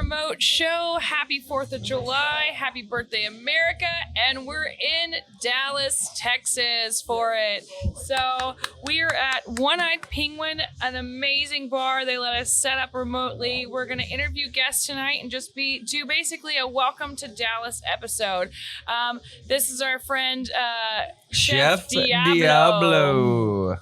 remote show. Happy 4th of July. Happy birthday, America. And we're in Dallas, Texas for it. So we are at One-Eyed Penguin, an amazing bar. They let us set up remotely. We're going to interview guests tonight and just do basically a welcome to Dallas episode. This is our friend Chef Diablo.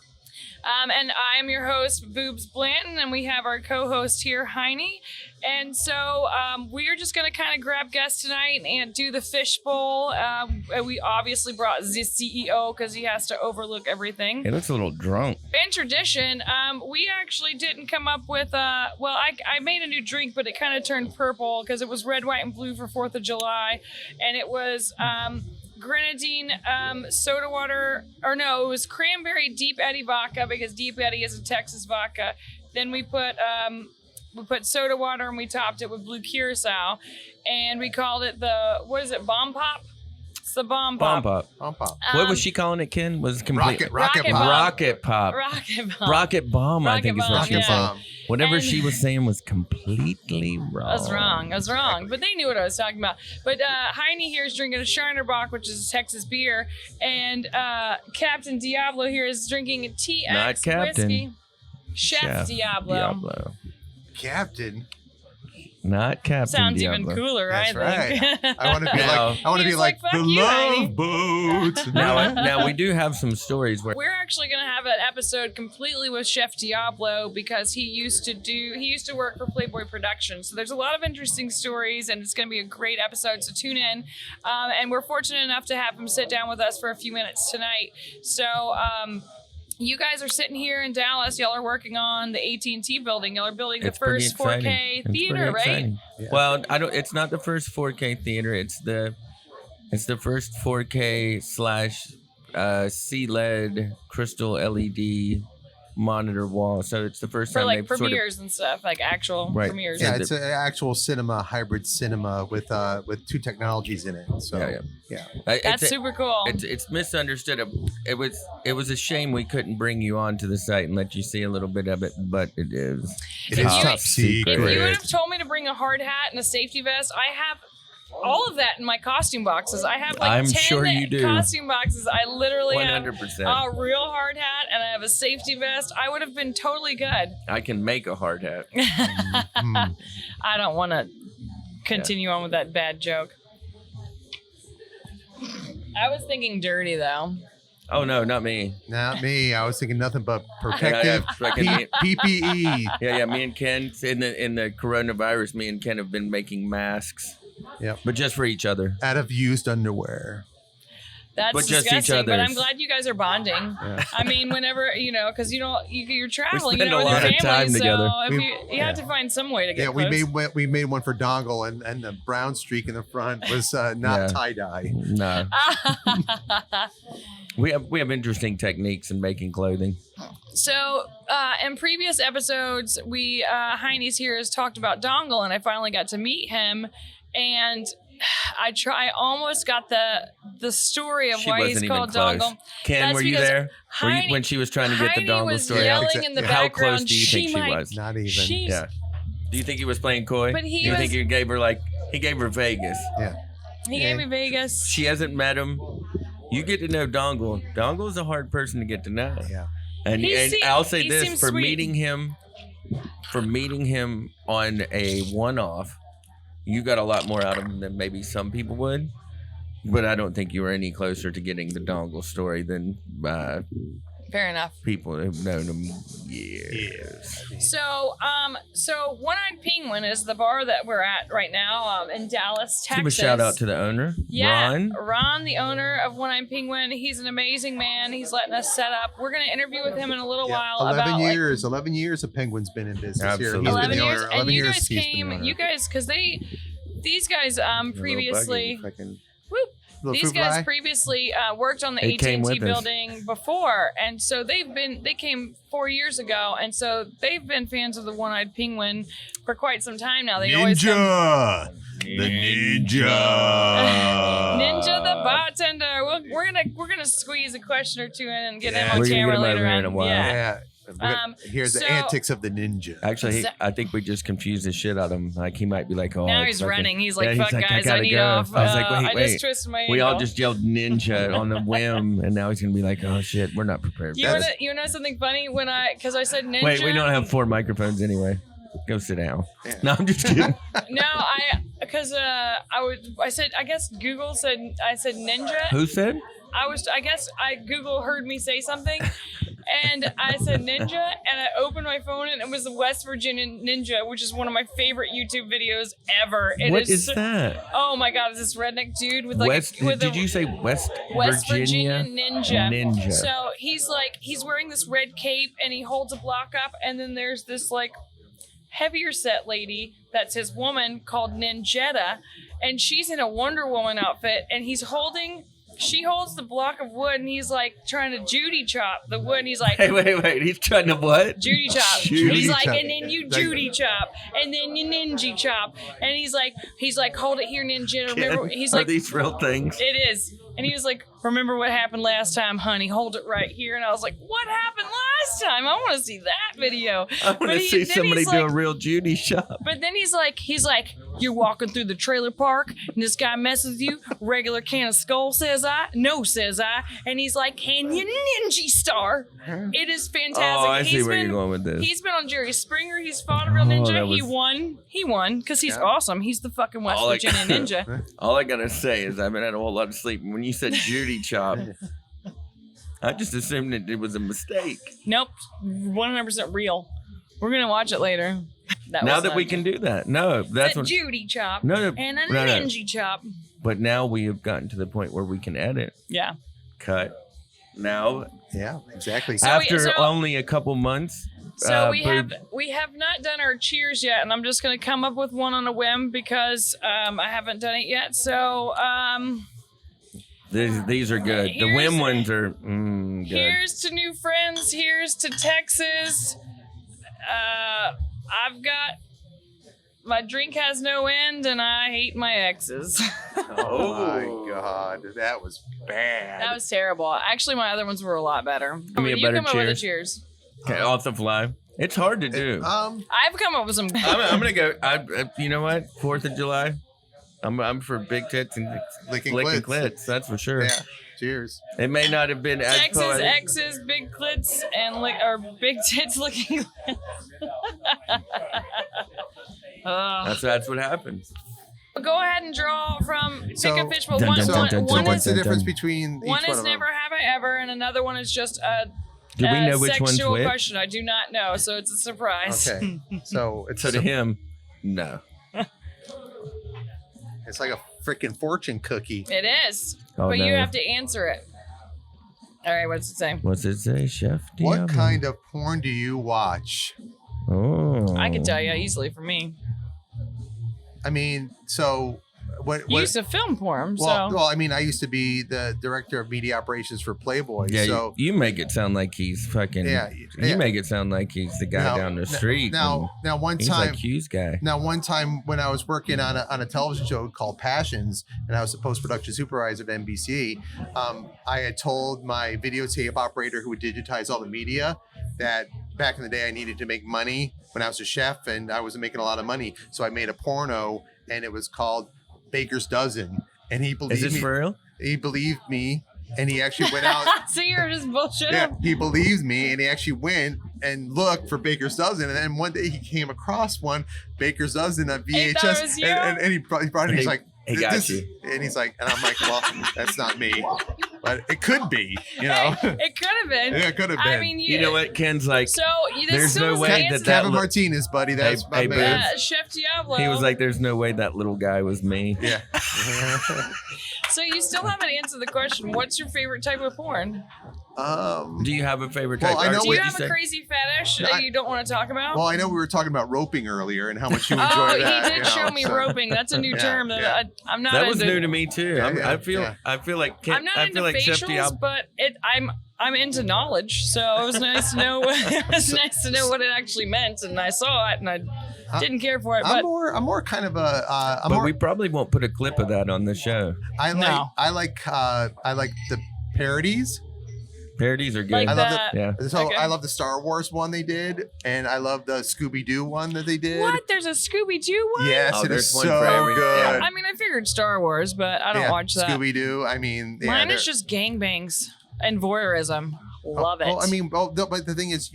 And I'm your host, Bubes Blanton, and we have our co-host here, Heine. And so we are just going to kind of grab guests tonight and do the fishbowl. We obviously brought the CEO because he has to overlook everything. He looks a little drunk. In tradition, we actually didn't come up with, I made a new drink, but it kind of turned purple because it was red, white, and blue for 4th of July. And it was... grenadine, soda water, it was cranberry Deep Eddy vodka because Deep Eddy is a Texas vodka. Then we put soda water and we topped it with blue curacao, and we called it Bomb Pop? It's the Bomb Pop. Bomb Pop. What was she calling it, Ken? Was it complete? Rocket Pop. Rocket Pop. Rocket Bomb, I think is what she said. Whatever she was saying was completely wrong. I was wrong. But they knew what I was talking about. But Heine here is drinking a Shinerbach, which is a Texas beer. And Captain Diablo here is drinking a TX Not Captain. whiskey. Chef Diablo. Captain? Not Captain Sounds Diablo. even cooler, That's I think. right. I want to be like "Fuck the you, Heine." Love Boat. Now we do have some stories where We're actually going to have an episode completely with Chef Diablo because he used to work for Playboy Productions. So there's a lot of interesting stories, and it's going to be a great episode. So tune in. And we're fortunate enough to have him sit down with us for a few minutes tonight. So, you guys are sitting here in Dallas. Y'all are working on the AT&T building. Y'all are building the first 4K theater, right? Yeah. Well, it's not the first 4K theater. It's the first 4K / C-LED crystal LED monitor wall. So it's the first for time like they've premieres and stuff, like actual premieres. Yeah, it's an actual cinema, hybrid cinema with two technologies in it. So yeah. That's super cool. It's misunderstood. It was a shame we couldn't bring you onto the site and let you see a little bit of it, but it is top secret. If you would have told me to bring a hard hat and a safety vest, I have all of that in my costume boxes. I have like I'm 10 sure you do. costume boxes. I literally 100%. have a real hard hat and I have a safety vest. I would have been totally good. I can make a hard hat. I don't want to continue on with that bad joke. I was thinking dirty though. Oh no, not me. Not me. I was thinking nothing but protective PPE. Yeah. Me and Ken in the coronavirus. Me and Ken have been making masks. Yep. But just for each other. Out of used underwear. That's but just disgusting. each other's. But I'm glad you guys are bonding. Yeah. I mean, whenever because you're traveling, we spend a with lot your of family, time together. So you have to find some way to get close. we made one for Dongle, and the brown streak in the front was not tie dye. No. We have interesting techniques in making clothing. So in previous episodes, Heine's here has talked about Dongle, and I finally got to meet him, and I almost got the story of why he's called Dongle. Ken, were you there? When she was trying to get the Dongle story out? Yelling in the How background, close do you think she was? Not even. Yeah. Do you think he was playing coy? But do you think he gave her Vegas? Yeah. He gave me Vegas. She hasn't met him. You get to know Dongle. Dongle's a hard person to get to know. Yeah. And I'll say this, for sweet. meeting him on a one-off, you got a lot more out of him than maybe some people would. But I don't think you were any closer to getting the Dongle story than Fair enough. people who've known him years. So One-Eyed Penguin is the bar that we're at right now in Dallas, Texas. Give a shout out to the owner, Ron, the owner of One-Eyed Penguin. He's an amazing man. He's letting us set up. We're going to interview with him in a little while. 11 years of Penguin's been in business. Absolutely. Here. He's 11 been the years. owner. And 11 you years guys came, because these guys previously... These guys previously worked on the AT&T building before, and so they came 4 years ago, and so they've been fans of the One-Eyed Penguin for quite some time now. They always come. The ninja. Ninja the bartender. We're gonna squeeze a question or two in and get him on We're gonna camera get him later over here on. in a while. Yeah. Here's the so- antics of the ninja. Actually, I think we just confused the shit out of him. Like he might be like, oh. Now it's he's fucking- running. He's like, Yeah, fuck like, guys, I gotta need go. off. I was like, I wait. just twisted my We all ankle. just yelled ninja on the whim, and now he's gonna be like, oh shit, we're not prepared. You for wanna, this. you know something funny? Because I said ninja. Wait, we don't have 4 microphones anyway. Go sit down. Yeah. No, I'm just kidding. No, I said, I guess Google said, I said ninja. Who said? I guess Google heard me say something, and I said ninja, and I opened my phone, and it was the West Virginia Ninja, which is one of my favorite YouTube videos ever. What is that? Oh my god, it's this redneck dude with like West? Did you say West Virginia Ninja. Ninja. So he's wearing this red cape, and he holds a block up, and then there's this like heavier set lady that's his woman called Ninjetta, and she's in a Wonder Woman outfit, and she holds the block of wood, and he's like trying to Judy chop the wood, and he's like, Wait. He's trying to what? Judy chop. Judy He's like, chop. and then you Judy chop, and then you ninja chop, and he's like, hold it here, ninja. Remember, he's Are like, these real things? it is, and he was like, remember what happened last time, honey? Hold it right here, and I was like, what happened last time? I want to see that video. I want to see somebody do a real Judy shop. But then he's like, you're walking through the trailer park, and this guy messes with you. Regular can of skull, says I. No, says I. And he's like, can you ninja star? It is fantastic. Oh, I see where you're going with this. He's been on Jerry Springer. He's fought a real ninja. that was- He won because he's awesome. He's the fucking West Oh, Virginia ninja. All I gotta say is I haven't had a whole lot of sleep. When you said Judy chop, I just assumed that it was a mistake. Nope, 100% real. We're gonna watch it later. Now that we can do that, no, that's a what. Judy chop No, and a no. ninja chop. But now we have gotten to the point where we can edit, Yeah. cut. Now, Yeah, exactly. So after only a couple months. So we Boob- have not done our cheers yet, and I'm just gonna come up with one on a whim because I haven't done it yet. So These are good. The Here's- whim ones are good. here's to new friends. Here's to Texas. I've got my drink has no end, and I hate my exes. Oh my god, that was bad. That was terrible. Actually, my other ones were a lot better. Give me a You better come up with a cheers. cheers. Okay, off the fly. It's hard to do. I've come up with some. I'm gonna go. You know what? 4th of July. I'm for big tits and Licking clits. That's for sure. Yeah. Cheers. It may not have been as Texas poetic. exes, big clits, and or big tits looking. That's what happens. Go ahead and draw from pick So- a fish, but Dun, one, dun, dun, one, dun, one dun, What's is the difference between each one one is of them? never have I ever, and another one is just a Do we know which one's sexual which? question. I do not know, so it's a surprise. Okay. So it's So to him, no. it's like a freaking fortune cookie. It is, Oh, but no. you have to answer it. All right, what's it say? What's it say, Chef? What Diablo? kind of porn do you watch? Oh. I can tell you easily for me. I mean, so what? You used to film porn, well, so well, I mean, I used to be the director of media operations for Playboys. Yeah, so you make it sound like he's fucking. Yeah, You yeah. make it sound like he's the guy Now- down the street. now one he's time, like Hughes guy. Now, one time when I was working on a television show called Passions, and I was the post-production supervisor at NBC, I had told my videotape operator who would digitize all the media that back in the day I needed to make money when I was a chef, and I wasn't making a lot of money. So I made a porno, and it was called Baker's Dozen. And he Is believed this me. for real? He believed me, and he actually went out. so you're just bullshit. Yeah, he believes me, and he actually went and looked for Baker's Dozen, and then one day he came across one Baker's Dozen on He thought it VHS, was you? and he brought it. And he's like, he got "This you." is-" and he's like, and I'm like, well, that's not me, but it could be, you know. It could have been. Yeah, it could have been. I mean, You know what? Ken's like, So There's no way that Kevin look- Martinez, buddy, that's my Hey, man. Bubes. Chef Diablo. he was like, there's no way that little guy was me. Yeah. So you still haven't answered the question. What's your favorite type of porn? Do you have a favorite Well, type? I know Do what you you have a crazy fetish that you don't want to talk about? Well, I know we were talking about roping earlier and how much you enjoy Oh, that. he did you know, show me so- roping. That's a new Yeah, term that yeah. I'm not. That was into, new to me too. Yeah, I feel like I'm not I into feel like Chef facials, Diablo. but I'm into knowledge. So it was nice to know. It was nice to know what it actually meant, and I saw it, and I didn't care for it. I'm But more kind of a. I'm But more, we probably won't put a clip of that on the show. I like No. I like the parodies. Parodies are good. Like I love that. Yeah. So Okay. I love the Star Wars one they did, and I love the Scooby Doo one that they did. What? There's a Scooby Doo one? Yes, Oh, it there's is one so for every- good. yeah. I mean, I figured Star Wars, but I don't watch that. Scooby Doo. I mean, yeah, Mine they're- is just gangbangs and voyeurism. Love it. Well, I mean, but the thing is,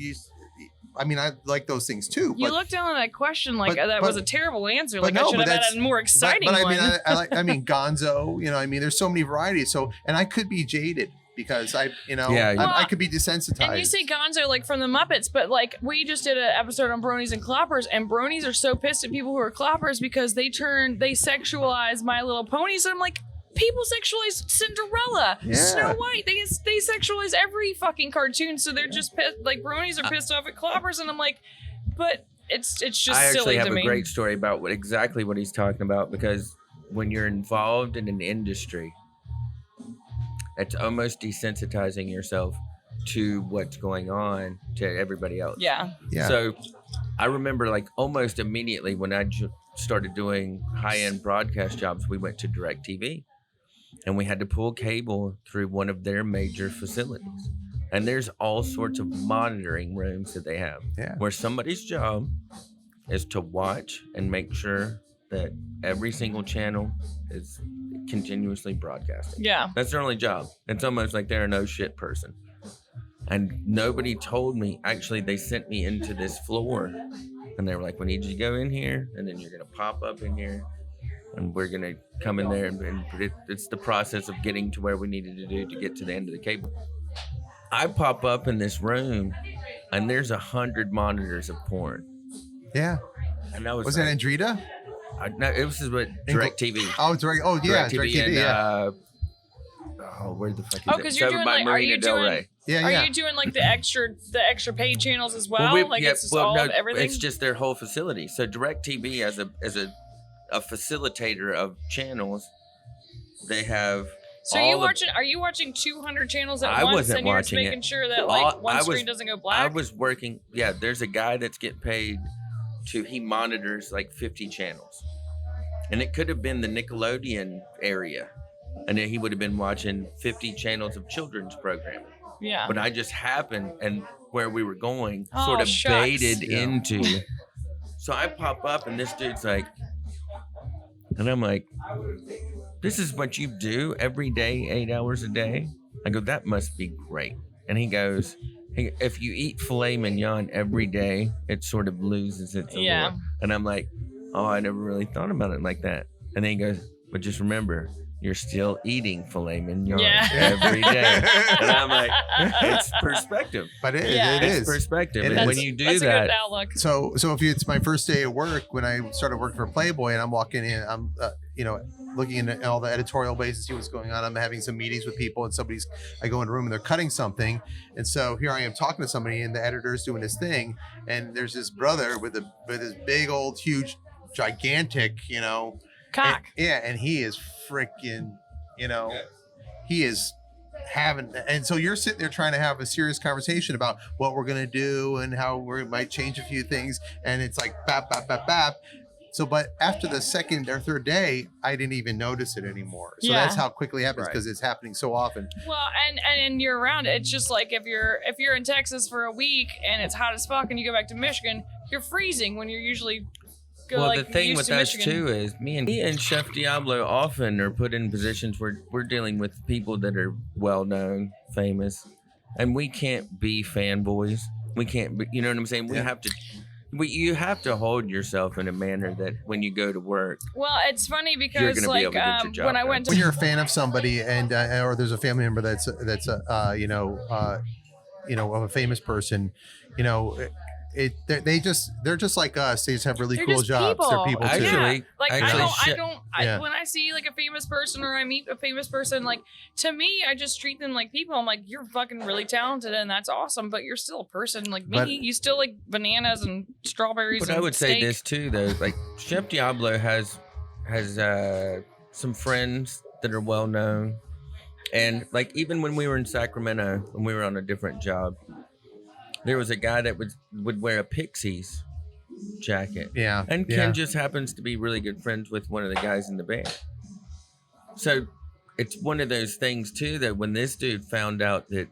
I like those things too. you But, looked down at that question like but- that but- was a terrible answer. but Like I no, should but have had that's- a more exciting but I one. mean, I mean, Gonzo. You know, I mean, there's so many varieties. So, and I could be jaded because Yeah, I could be desensitized. and you say Gonzo like from the Muppets, but like we just did an episode on bronies and cloppers, and bronies are so pissed at people who are cloppers because they sexualize My Little Ponies. And I'm like, people sexualize Cinderella, Yeah. Snow White. They sexualize every fucking cartoon, so they're just pissed. Like bronies are pissed off at cloppers, and I'm like, but it's just I actually silly have to a me. great story about exactly what he's talking about, because when you're involved in an industry, it's almost desensitizing yourself to what's going on to everybody else. Yeah. Yeah. So I remember like almost immediately when I started doing high-end broadcast jobs, we went to DirecTV, and we had to pull cable through one of their major facilities. And there's all sorts of monitoring rooms that they have, Yeah. where somebody's job is to watch and make sure that every single channel is continuously broadcasting. Yeah. That's their only job. It's almost like they're a no shit person. And nobody told me. Actually, they sent me into this floor, and they were like, "We need you to go in here, and then you're gonna pop up in here, and we're gonna come in there, and it's the process of getting to where we needed to do to get to the end of the cable." I pop up in this room, and there's 100 monitors of porn, Yeah. and I was Was like, that Andrita? no, it was with DirecTV. Oh, direct. Oh, yeah, DirecTV. and Yeah. where the fuck is Oh, it? 'cause It's you're over doing, by like, are Marina you Del doing- Rey. Yeah. Are Yeah. you doing like the extra paid channels as well? Like it's just all no, of everything. it's just their whole facility. So DirecTV as a facilitator of channels, they have. So are you watching 200 channels at I once, wasn't and you're just watching making it. sure that like All- one I was- screen doesn't go I black? was working. Yeah, there's a guy that's getting paid he monitors like 50 channels, and it could have been the Nickelodeon area, and then he would have been watching 50 channels of children's programming. Yeah. But I just happened, and where we were going Oh, sort of shucks. baited Yeah. into. So I pop up, and this dude's like, and I'm like, "This is what you do every day, 8 hours a day?" I go, "That must be great." And he goes, "Hey, if you eat filet mignon every day, it sort of loses its allure." Yeah. And I'm like, "Oh, I never really thought about it like that." And then he goes, "But just remember, you're still eating filet mignon Yeah. every day." And I'm like, "It's perspective. But it Yeah. it It's is. perspective." It And is. when you do That's a that, good outlook. So if it's my first day at work, when I started working for Playboy, and I'm walking in, I'm looking into all the editorial base to see what's going on. I'm having some meetings with people, and I go in a room and they're cutting something, and so here I am talking to somebody, and the editor's doing his thing, and there's this brother with this big old huge gigantic Cock. and he is freaking he is having, and so you're sitting there trying to have a serious conversation about what we're going to do and how we might change a few things, and it's like bap bap bap bap. So, but after the second or third day, I didn't even notice it anymore. So Yeah. that's how quickly it happens, Right. because it's happening so often. Well, and you're around it. It's just like if you're in Texas for a week and it's hot as fuck, and you go back to Michigan, you're freezing when you're usually the thing used with to us Michigan. too is me and Chef Diablo often are put in positions where we're dealing with people that are well known, famous, and we can't be fanboys. We can't be, you know what I'm saying? Yeah. You have to hold yourself in a manner that when you go to work, Well, it's funny You're because gonna be like able to get your job when I done. went to When you're a fan of somebody, and or there's a family member that's of a famous person, they're just like us. They just have really They're cool just jobs. people. They're people too. Actually- like actually, yeah. when I see like a famous person or I meet a famous person, like to me, I just treat them like people. I'm like, you're fucking really talented and that's awesome, but you're still a person like me. But- You still like bananas and strawberries. but and I would say steak. this too, though. Like Chef Diablo has some friends that are well known, and like even when we were in Sacramento, when we were on a different job, there was a guy that would wear a Pixies jacket. Yeah. And yeah. Ken just happens to be really good friends with one of the guys in the band. So it's one of those things too that when this dude found out that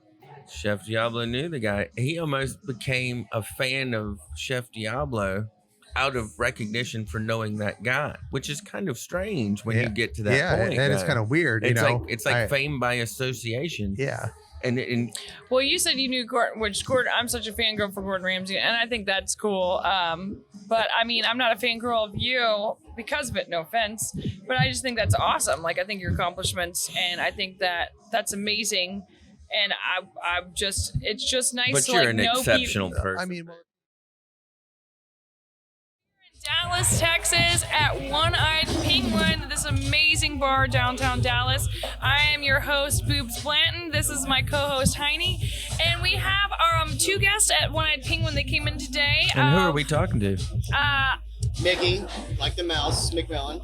Chef Diablo knew the guy. He almost became a fan of Chef Diablo out of recognition for knowing that guy, which is kind of strange when you get to that point. And it's kind of weird, you know. It's like fame by association. Yeah. And well, you said you knew Gordon, which Gordon, I'm such a fangirl for Gordon Ramsay, and I think that's cool. But I mean, I'm not a fangirl of you because of it. No offense, but I just think that's awesome. Like, I think your accomplishments, and I think that's amazing. And I'm just, it's just nice but to you're like an know exceptional people. person. I mean, Dallas, Texas, at One-Eyed Penguin, this amazing bar downtown Dallas. I am your host, Bubes Blanton. This is my co-host, Heine. And we have our two guests at One-Eyed Penguin that came in today. And who are we talking to? Mickey, like the mouse, McMillan.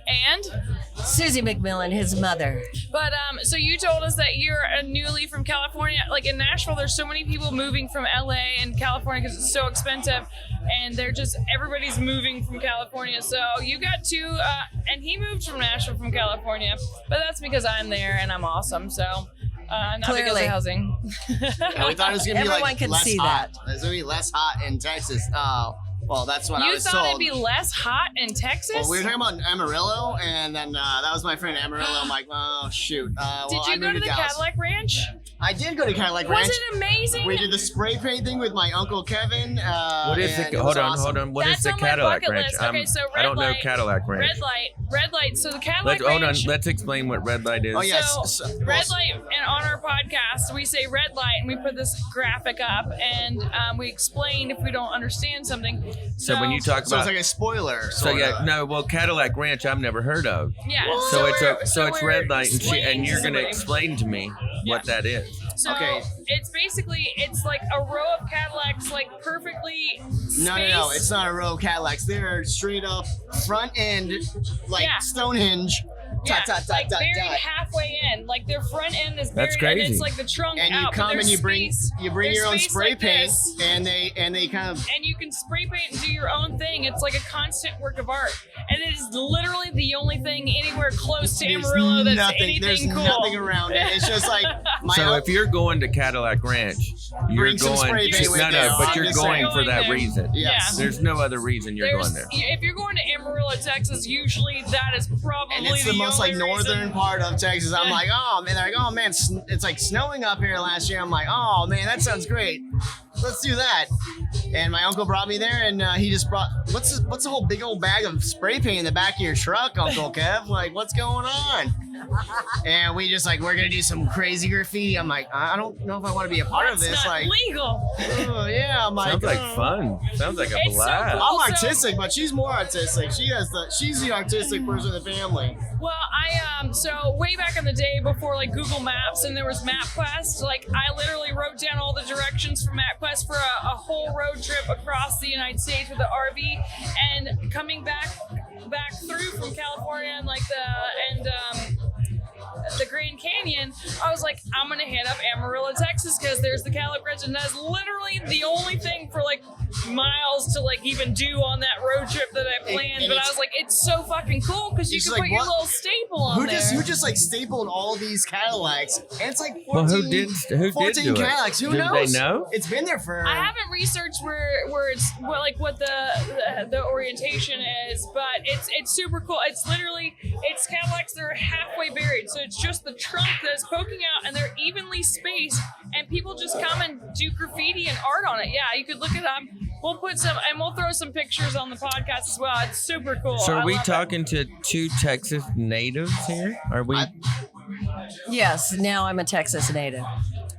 And Susie McMillan, his mother. But so you told us that you're newly from California. Like in Nashville, there's so many people moving from LA and California because it's so expensive, and they're just everybody's moving from California. So you got to, and he moved from Nashville from California, but that's because I'm there and I'm awesome. So. Not because Clearly. of housing. Yeah, we thought it was gonna be Everyone like can less see hot. that. It's gonna be less hot in Texas. Well, that's what I You was thought told. it'd be less hot in Texas? Well, we were talking about Amarillo, and then that was my friend Amarillo. I'm like, oh shoot. Did you go to the Cadillac Ranch? I did go to Cadillac Ranch. Was it amazing? We did the spray paint thing with my uncle Kevin. What is and the? it was Hold on. awesome. What is That's the on my Cadillac bucket Ranch? list. Okay, so I don't know red light, Cadillac Ranch. Red light. So the Cadillac Hold on. Ranch. Let's explain what red light is. Oh yes. So, red light, and on our podcast, we say red light, and we put this graphic up, and we explain if we don't understand something. So when you talk So about, it's like a spoiler. so yeah, sorta. no, well, Cadillac Ranch, I've never heard of. Yeah. So it's we're red light, and explaining you're to gonna somebody. explain to me what that is. So Okay. it's basically, it's like a row of Cadillacs, like perfectly No, spaced. it's not a row of Cadillacs. They're straight up front end, like Yeah. Stonehenge. Yeah, Dot, buried dot. halfway in. Like their front end is buried, That's and crazy. it's like the trunk And you out. but come and there's you bring space. There's your own space spray like paint, this. and they kind of. And you can spray paint and do your own thing. It's like a constant work of art, and it is literally the only thing anywhere close to Amarillo that's anything there's cool. nothing around it. It's just like my So own- if you're going to Cadillac Ranch, you're Bring some going. spray paint with No, you. no, but I'm you're just going saying. for that Going there. reason. Yes. Yeah. There's no other reason you're going there. If you're going to Amarillo, Texas, usually that is probably And it's the most only like northern reason. part of Texas. I'm like, oh man, they're like, oh man, it's like snowing up here last year. I'm like, oh man, that sounds great. Let's do that. And my uncle brought me there, and he just brought what's the whole big old bag of spray paint in the back of your truck, Uncle Kev? Like, what's going on? And we just like, we're gonna do some crazy graffiti. I'm like, I don't know if I want to be a part of That's this. not Like, legal. oh yeah, I'm like, Sounds like fun. Sounds like a It's so blast. cool. I'm Also- artistic, but she's more artistic. She's the artistic person in the family. Well, so way back in the day before like Google Maps and there was MapQuest, like I literally wrote down all the directions for MapQuest for a whole road trip across the United States with the RV, and coming back through from California and like the Grand Canyon, I was like, I'm gonna hit up Amarillo, Texas, because there's the Cadillac Ranch, and that's literally the only thing for like miles to like even do on that road trip that I planned. and But I it's- was like, it's so fucking cool because you It's can like, put your what- little staple on there. Who just like stapled all these Cadillacs? And it's like 14, Well, who did 14 do it? Cadillacs. Who Did knows? they know? It's been there for. I haven't researched where it's what the orientation is, but it's super cool. It's literally Cadillacs that are halfway buried, so it's just the trunk that's poking out, and they're evenly spaced, and people just come and do graffiti and art on it. Yeah, you could look it up. We'll put some, and we'll throw some pictures on the podcast as well. It's super cool. So I are we love it. talking to two Texas natives here? Are we? Yes, now I'm a Texas native.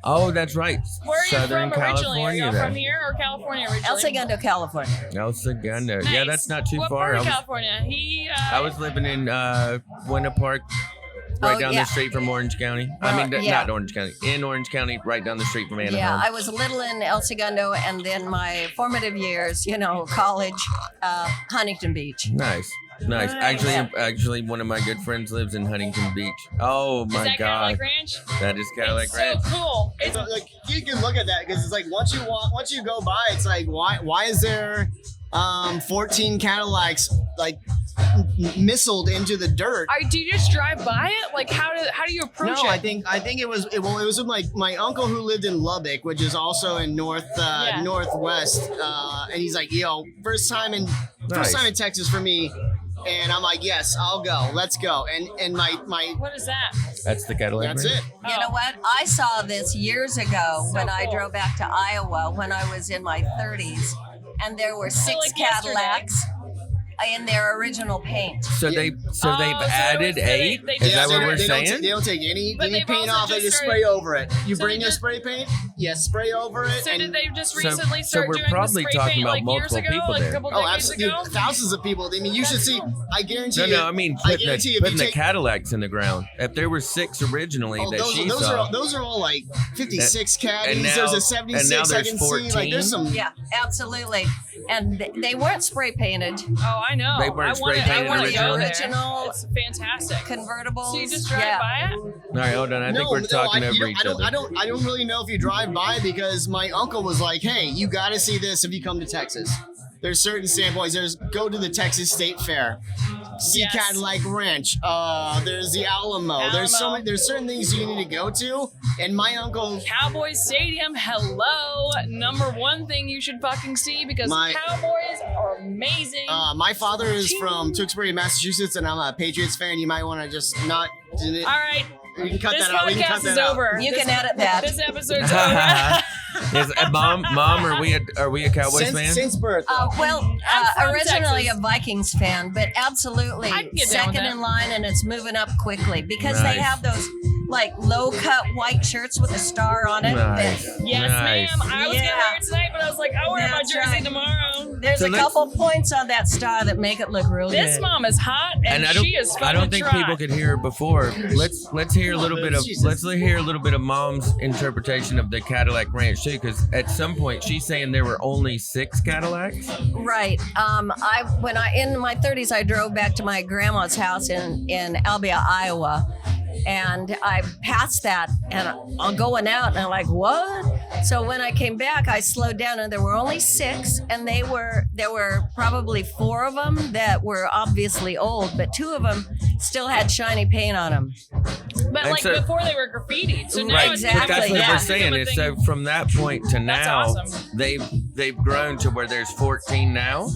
Oh, that's right. Where are you Southern from originally? Are California. you then. from here or California originally? El Segundo, California. El Segundo. Yeah, Nice. that's not too what far. Part of I was, California? I was living in Winter Park, right Oh, down yeah. the street from Orange County. Well, I mean, yeah. not Orange County. In Orange County, right down the street from Anaheim. Yeah, I was little in El Segundo, and then my formative years, college, Huntington Beach. Nice. Nice. Actually, one of my good friends lives in Huntington Beach. Oh Is my that God, Cadillac Ranch? that is Cadillac It's Ranch. so cool. It's So, like you can look at that because it's like once you go by, it's like why is there 14 Cadillacs like missiled into the dirt. Do you just drive by it? Like how do you approach No, it? I think it was with my uncle who lived in Lubbock, which is also in northwest, and he's like, yo, first time in Texas for me. And I'm like, yes, I'll go. Let's go. And my What is that? That's the Cadillac. that's Ranch. it. You know what? I saw this years ago when I cool. drove back to Iowa when I was in my 30s, and there were 6 like yesterday. Cadillacs in their original paint. So they've so added they- 8. they Is that what we're They saying? don't take any But they've paint also off. They just just started- spray over it. You So bring they your just- spray paint. Yes, spray over it. So and did they just So- recently so start we're doing the probably spray talking paint about like years multiple ago, people like a there. couple Oh, decades absolutely. ago? Thousands of people. I mean, you should see. I guarantee you. No, I mean I putting guarantee if the you take. Cadillacs in the ground. If there were 6 originally Oh, that she those saw, are all like 56 caddies. and now- There's a and 76 now I there's can see. Like there's 14? some. Yeah, absolutely. And they weren't spray painted. Oh, I know. They weren't I wanna- spray I painted wanna originally? go there. Original It's fantastic. convertibles. So you just drive yeah. by it? all right, hold on. I think we're talking over each other. I don't really know if you drive by because my uncle was like, "Hey, you got to see this if you come to Texas. There's certain standpoints. Go to the Texas State Fair, see Yes. Cadillac Ranch. There's the Alamo. There's certain things you need to go to. And my uncle, Cowboys Stadium, hello. Number one thing you should fucking see because My- Cowboys are amazing. my father is from Tewksbury, Massachusetts, and I'm a Patriots fan. You might want to just not. All right. We can cut This that out. We can cut podcast is that out. over. You This- can edit that. This episode's over. Is mom, are we a Cowboys fan? Since birth. Well, I'm from originally Texas. a Vikings fan, but absolutely I can get down with second that. in line, and it's moving up quickly because Nice. they have those like low cut white shirts with a star on it. Nice. Yes, Nice. ma'am. I was Yeah. gonna wear it tonight, but I was like, I'll wear my That's jersey right. tomorrow. There's So a let's- couple points on that star that make it look real This good. mom is hot, and And she is fun I don't to think try. people could hear her before. Let's hear a little bit of Jesus. mom's interpretation of the Cadillac Ranch too, because at some point she's saying there were only 6 Cadillacs. Right. When I in my 30s, I drove back to my grandma's house in Albia, Iowa, and I passed that, and I'm going out, and I'm like, what? So when I came back, I slowed down, and there were only 6, and there were probably 4 of them that were obviously old, but 2 of them still had shiny paint on them. But And like so- before they were graffitied, so now Right, it's but that's Exactly, what yeah. we're saying. Is so from that point to That's now, awesome. they've grown to where there's 14 now.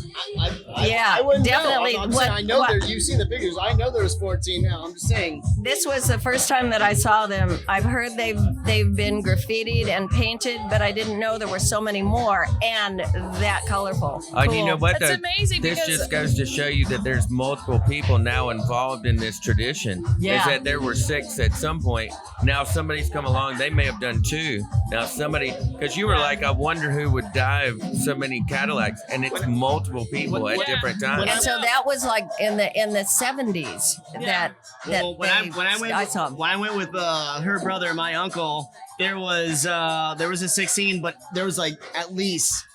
Yeah, I wouldn't definitely. know. I'm saying, I know what- there. You've seen the figures. I know there's 14 now. I'm just saying. This was the first time that I saw them. I've heard they've been graffitied and painted, but I didn't know there were so many more and that colorful. And you know what? That's though? amazing This because just goes to show you that there's multiple people now involved in this tradition. Yeah. Is that there were 6 at some point. Now somebody's come along. They may have done 2. Now somebody, because you were like, I wonder who would dive so many Cadillacs, and it's multiple people at Yeah. different When times. And so that was like in the 70s that Well, when I saw them. I went with her brother, my uncle, there was a 16, but there was like at least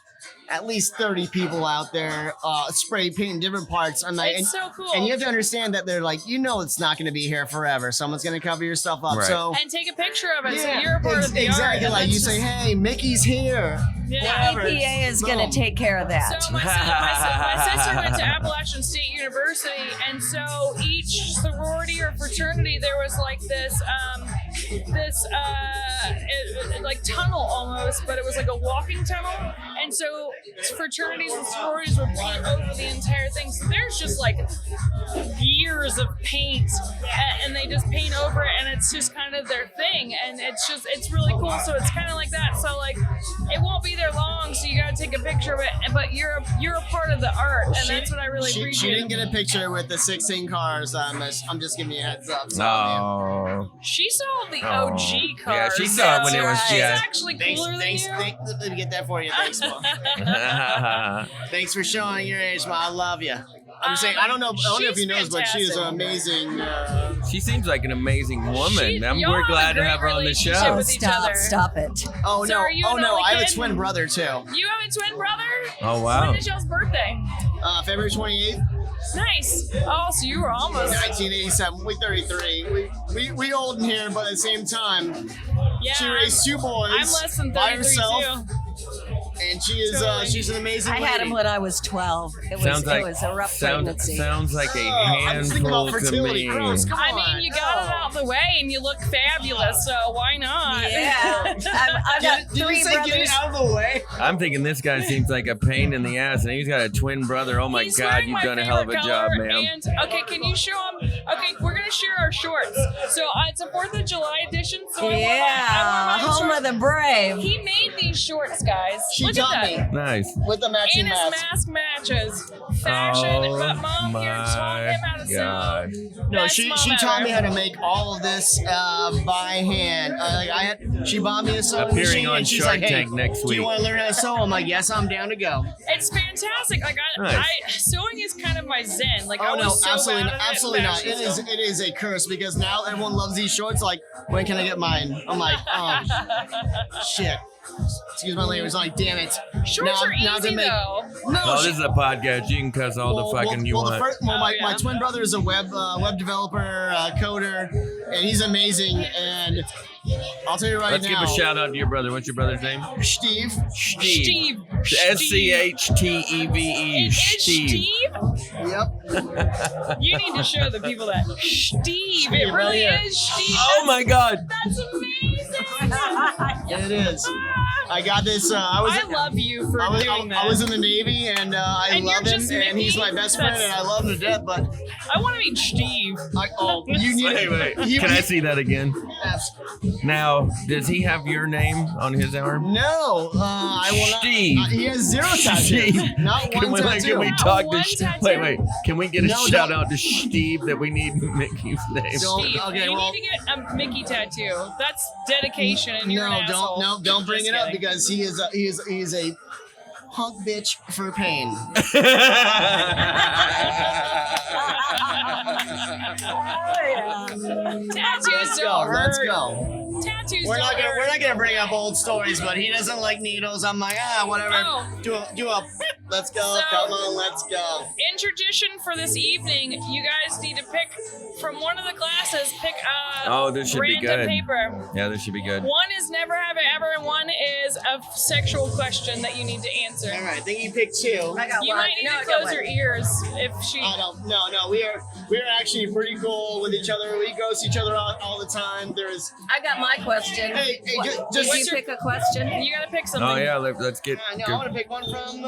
30 people out there spray painting different parts. I'm like, it's so cool. and you have to understand that they're like, it's not going to be here forever. Someone's going to cover your stuff up. Right. So and take a picture of it, so yeah, you're a part of the exactly. art. Like and you that's say, just- hey, Mickey's here. Yeah. Whatever. EPA is going Boom. to take care of that. So my sister went to Appalachian State University, and so each sorority or fraternity there was like this like tunnel almost, but it was like a walking tunnel, and so fraternities and sororities would paint over the entire thing. So there's just like years of paint, and they just paint over it, and it's just kind of their thing, and it's really cool. So it's kind of like that. So like it won't be there long, so you got to take a picture of it, but you're a part of the art, and that's what I really She appreciate. didn't get a picture with the 16 cars. I'm just giving you a heads up. So, Oh, She saw the Oh. OG Yeah, cars. she saw it when it was- She's yeah. actually Thanks, cooler thanks, than you. let me get that for you. Thanks, Mom. Thanks for showing your age, Mom. I love you. I'm just saying, I don't know if she's he knows, but she is an amazing. she seems like an amazing woman. Y'all We're have a glad to great have her on the relationship show. with each other. Stop it. Oh So no! are you Oh an no! only I have a kid? twin brother too. You have a twin brother? Oh, wow. When is y'all's birthday? February 28th, Nice. Oh, so you were almost. 1987. We 33. We old in here, but at the same time, Yeah. she raised 2 boys. I'm less than by 33 herself. too. And she is she's an amazing I lady. had him when I was 12. It was a rough pregnancy. Sounds like a I'm just thinking handful about to fertility. me. Gross, come I on. mean, you got it out the way and you look fabulous, so why not? Yeah. I've got Did 3 you say get brothers. it out of the way? I'm thinking this guy seems like a pain in the ass, and he's got a twin brother. Oh my He's God, wearing you've my done a hell of a favorite job, color, ma'am. And, okay, can you show him? Okay, we're gonna share our shorts. So it's a 4th of July edition. So Yeah, home of the brave. He made these shorts, guys. She Look taught at that. me Nice. with the matching And his mask. mask matches. Fashion, Oh but mom here taught him how to sew. God. No, Best she mom taught ever. me how to make all of this by hand. She bought me a sewing Appearing machine, on and she's Shark like, "Hey, Tank next do you week." want to learn how to sew?" I'm like, "Yes, I'm down to go." It's fantastic. Like Nice. sewing is kind of my zen. Like I Oh no, was so absolutely, bad at it, absolutely not. fashion stuff. It is a curse because now everyone loves these shorts. Like, when can I get mine? I'm like, oh shit. Excuse my language. Like, damn it. Shorts are easy though. No, Well, this is a podcast. You can cuss all the fucking you want. Oh, my twin brother is a web developer, coder, and he's amazing. And I'll tell you right Let's now. give a shout out to your brother. What's your brother's name? Steve. Steve. SCHTEVE. It's Steve. Yep. You need to show the people that Steve. It right really here. is Steve. Oh my God. That's amazing. It is. I got this. I love you for doing that. I was in the Navy, and I And love you're him, just and he's my Mickey? best friend, and I love him to death. But I want to meet Steve. you need Wait. Can I see that again? Now, does he have your name on his arm? No, I will not. Steve. He has 0 tattoos. Steve. Not one tattoo. Can we Not talk one to tattoo? Wait. Can we get a No, shout don't. out to Steve that we need Mickey's name? Don't- Steve, okay, you well- need to get a Mickey tattoo. That's dedication, and you're an asshole. don't bring Just it up kidding. because he is a punk bitch for pain. Tattoos don't hurt. Let's go. Tattoos We're don't hurt. not gonna bring up old stories, but he doesn't like needles. I'm like, whatever. Oh. Do a. Let's go. So- Come on, let's go. In tradition for this evening, you guys need to pick from one of the glasses. Pick a Oh, this should be random good. paper. Yeah, this should be good. One is never have it ever, and one is a sexual question that you need to answer. All right, I think you picked 2. I got You one. might need No, I to got close your one. ears if she. No. We are actually pretty cool with each other. We ghost each other all the time. There's I got my question. Hey, What- just- did what's you your- pick a question? You gotta pick something. Oh yeah, let's get. no, I want to pick one from.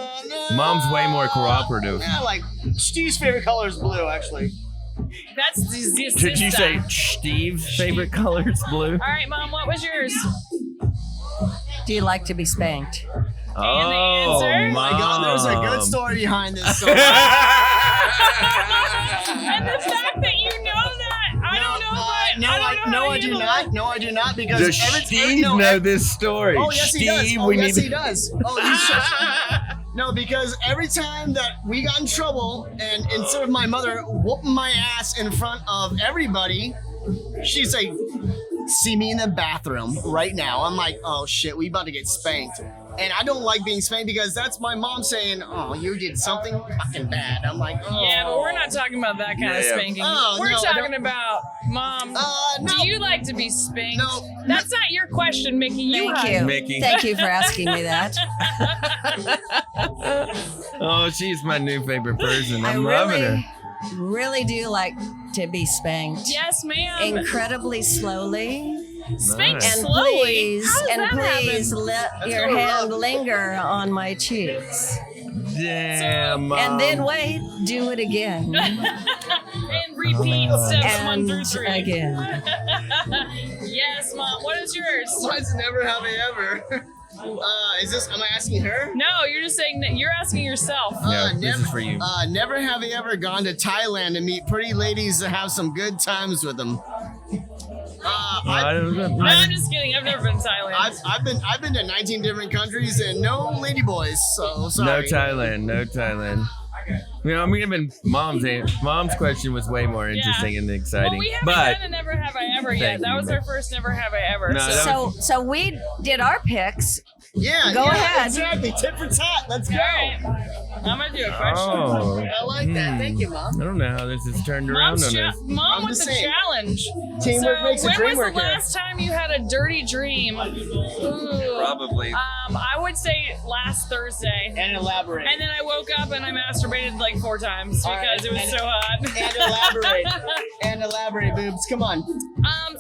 Mom's way more cooperative. Yeah, like Steve's favorite color is blue, actually. That's the Did you say sister. Steve's favorite color is blue? All right, Mom. What was yours? Do you like to be spanked? Oh, answer? Oh my God, there's a good Mom. story behind this. So And the fact that you know that, I don't know what. No, I don't know how I to do handle not. that. No, I do not. Because Does Steve know this story? Oh yes, he does. Steve, Oh we yes, need he does. Oh, no, because every time that we got in trouble, and instead of my mother whooping my ass in front of everybody, she'd say, "See me in the bathroom right now." I'm like, "Oh shit, we about to get spanked." And I don't like being spanked because that's my mom saying, "Oh, you did something fucking bad." I'm like, "Oh." Yeah, but we're not talking about that kind of Yeah. spanking. Oh, we're no, I talking don't- about, Mom. No. Do you like to be spanked? No. That's not your question, Mickey. You Thank you. Mickey. Thank you for asking me that. Oh, she's my new favorite person. I I'm loving her. really do like to be spanked. Yes, ma'am. Incredibly slowly. Spank Nice. And slowly. please, How does and that please happen? let That's your gonna hand rub. linger on my cheeks. Damn, Mom. And then wait, do it again. And repeat steps 1 And through 3. again. Yes, Mom. What is yours? Mine's never have I ever. Am I asking her? No, you're just saying that you're asking yourself. Yeah, this is for you. Never have I ever gone to Thailand to meet pretty ladies to have some good times with them. I don't know. No, I'm just kidding. I've never been to Thailand. I've been to 19 different countries and no ladyboys, so No sorry. Thailand. No Thailand. You know, I'm giving Mom's question was way more interesting and exciting. well, we haven't but done a Never Have I Ever yet. Thank That you, was our first Never Have I Ever. No, that So we did our picks. Yeah, Go yeah, ahead. Exactly. Tit for tat. Let's go. All right. I'm gonna do a question. Oh. I like that. Thank you, Mom. I don't know how this has turned around on us. Mom I'm with just the saying. challenge. Teamwork makes a when dream was the work here. last time you had a dirty dream? Ooh. Probably. I would say last Thursday. And elaborate. And then I woke up and I masturbated like 4 times because it was so hot. And elaborate. And elaborate, boobs. Come on.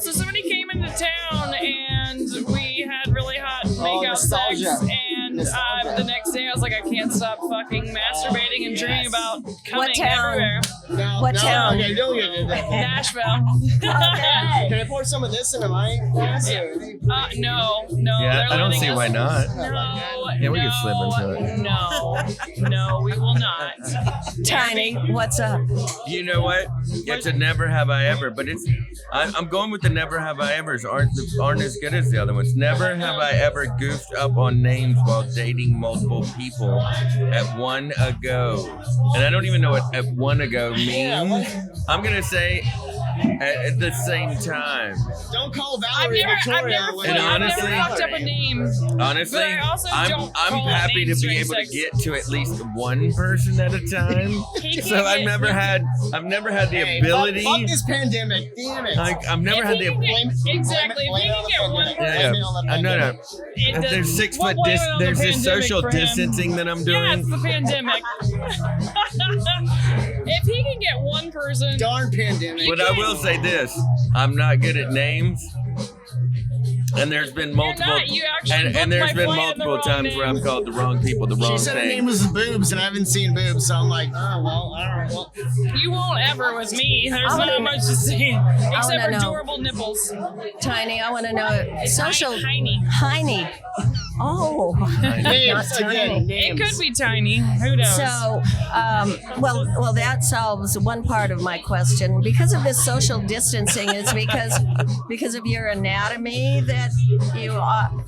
So somebody came into town and we had really hot makeout sex. nostalgia. And Nostalgia. the next day I was like, I can't stop fucking masturbating and dreaming about coming town? everywhere. No, What no, town? Okay, don't get into that. Nashville. Can I pour some of this into my glass? No. Yeah, they're I don't letting see us- why not. No. Yeah, we can slip into it. No, we will not. Tiny, what's up? You know what? It's a never have I ever, but I'm going with the never have I ever's aren't as good as the other ones. Never have I ever goofed up on names while dating multiple people at one ago. And I don't even know what at one ago means. I'm gonna say at the same time. Don't call I've Valerie never Victoria. when you honestly- fucked up a name. Honestly, But I also I'm don't call it happy to names be during able sex. to get to at least one person at a time. He So can't I've get- never had the Hey, ability. Fuck this pandemic. Damn it. Like I've never If had he the can get- exactly. blame If it he on can get the one pandemic. person, Yeah, Blame it on the I know. pandemic. it does- There's 6 we'll foot blame it on the there's this pandemic social for him. distancing that I'm Yeah, it's doing. the pandemic. If he can get one person, Darn pandemic. But I will say this: I'm not good at names. And there's been multiple not. You actually booked and there's my been flight in the multiple wrong times where I've name. called the wrong people the wrong She said her name thing. was Boobs, and I haven't seen Boobs, so I'm like, oh, well, I don't know. Well, you won't ever with me. There's I wanna- not much to see except wanna for know. adorable nipples. Tiny, I want to know social. Tiny. Tiny. Oh. names, Not again, tiny. It names. could be tiny. Who knows? So, well, that solves one part of my question. Because of this social distancing, it's because of your anatomy that you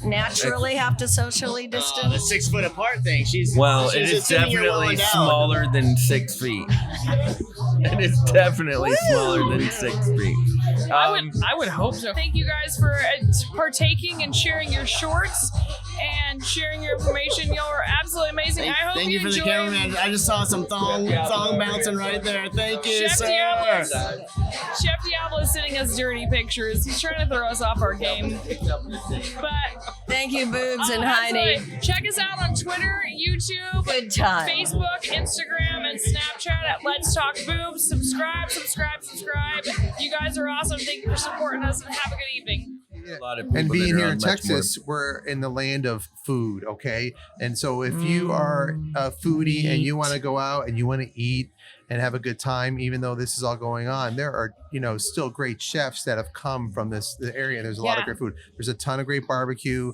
naturally have to socially The distance. 6 foot apart thing. She's Well, she's it is assuming you're well definitely endowed. smaller than 6 feet. It is definitely smaller than 6 feet. I would hope so. Thank you guys for partaking and sharing your shorts and sharing your information. Y'all are absolutely amazing. I hope Thank you for the enjoy cameraman. I just saw some thong bouncing right there. Thank you, Chef sir. Diablo. Chef Diablo is sending us dirty pictures. He's trying to throw us off our game. But Thank you, Boobs and absolutely. Heidi. Check us out on Twitter, YouTube, Good time. Facebook, Instagram, and Snapchat at Let's Talk Boobs. Subscribe. You guys are awesome. Thank you for supporting us and have a good evening. A lot of And people being that are here on in much more- Texas, we're in the land of food, okay? And so if you are a foodie and you want to go out and you want to eat and have a good time, even though this is all going on, there are, still great chefs that have come from the area. There's a lot of Yeah. great food. There's a ton of great barbecue.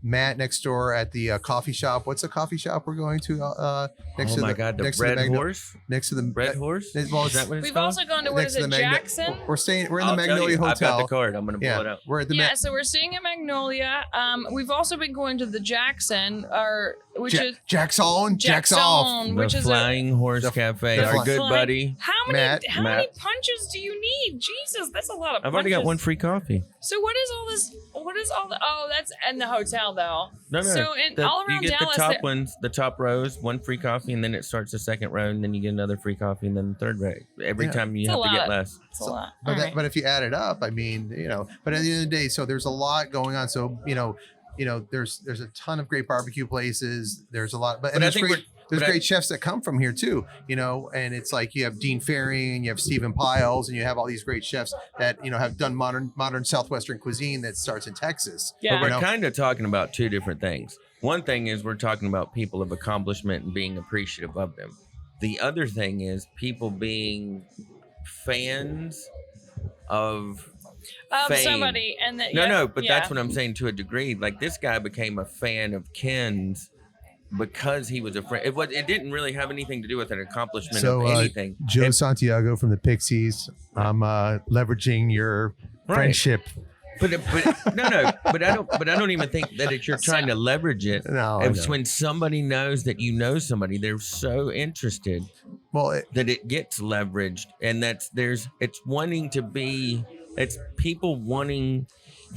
Matt next door at the coffee shop. What's the coffee shop we're going to? Next Oh to my the God, the next to Red Magno- Horse? Next to the Red Horse? well, Is that what it's We've called? also gone to, what next is to it, the Magno- Jackson? We're in the I'll tell Magnolia you, I've got Hotel. the card. I'm going to pull it Yeah, out. we're at the Yeah, so we're staying at Magnolia. We've also been going to the Jackson, which is Jackson. Jackson, which The is Flying Horse Cafe. the Our good Flying- buddy. how many Matt. many punches do you need? Jesus, that's a lot of punches. I've already got one free coffee. So what is all this? What is all the? Oh, that's in the hotel though. No. So all around you get Dallas, the top there- ones, the top rows, one free coffee, and then it starts the second row, and then you get another free coffee, and then the third row. Every Yeah. time you It's a have to lot. get less. It's a lot. But, All right. but if you add it up, I mean, but at the end of the day, so there's a lot going on. So, there's a ton of great barbecue places. There's a lot, and I there's think great, there's but I- great chefs that come from here too, and it's like you have Dean Faring, you have Stephen Piles, and you have all these great chefs that, have done modern Southwestern cuisine that starts in Texas. Yeah. But You we're know? kind of talking about two different things. One thing is we're talking about people of accomplishment and being appreciative of them. The other thing is people being fans of fame. somebody and that. No, but that's what I'm saying to a degree. Like this guy became a fan of Ken's because he was a friend. It didn't really have anything to do with an accomplishment So, of anything. Joe Santiago from the Pixies. I'm leveraging your Right. friendship. But I don't even think that you're trying to leverage it. No, It's no. when somebody knows that you know somebody, they're so interested Well, that it gets leveraged, and it's wanting to be It's people wanting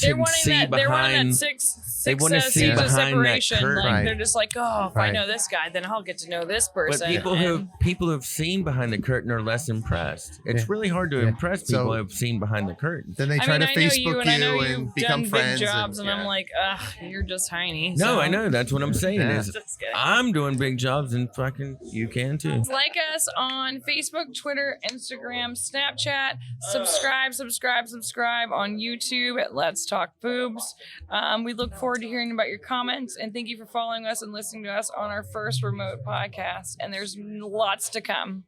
They're to wanting see that. They're wanting behind. that six They wanna see seas of behind that separation. curtain. Like Right. they're just like, oh, if I Right. know this guy, then I'll get to know this person. But people who've seen behind the curtain are less impressed. It's Yeah. really hard to Yeah. impress people So- who have seen behind the curtain. Then they I try mean, to I know Facebook you, and I know you you've and become done friends. big jobs, and yeah. I'm like, ugh, you're just tiny. No, so. I know. That's what I'm saying. Yeah. Is Just kidding. I'm doing big jobs, and fucking you can too. Like us on Facebook, Twitter, Instagram, Snapchat. Subscribe on YouTube at Let's Talk Boobs. We look forward to hearing about your comments, and thank you for following us and listening to us on our first remote podcast. And there's lots to come.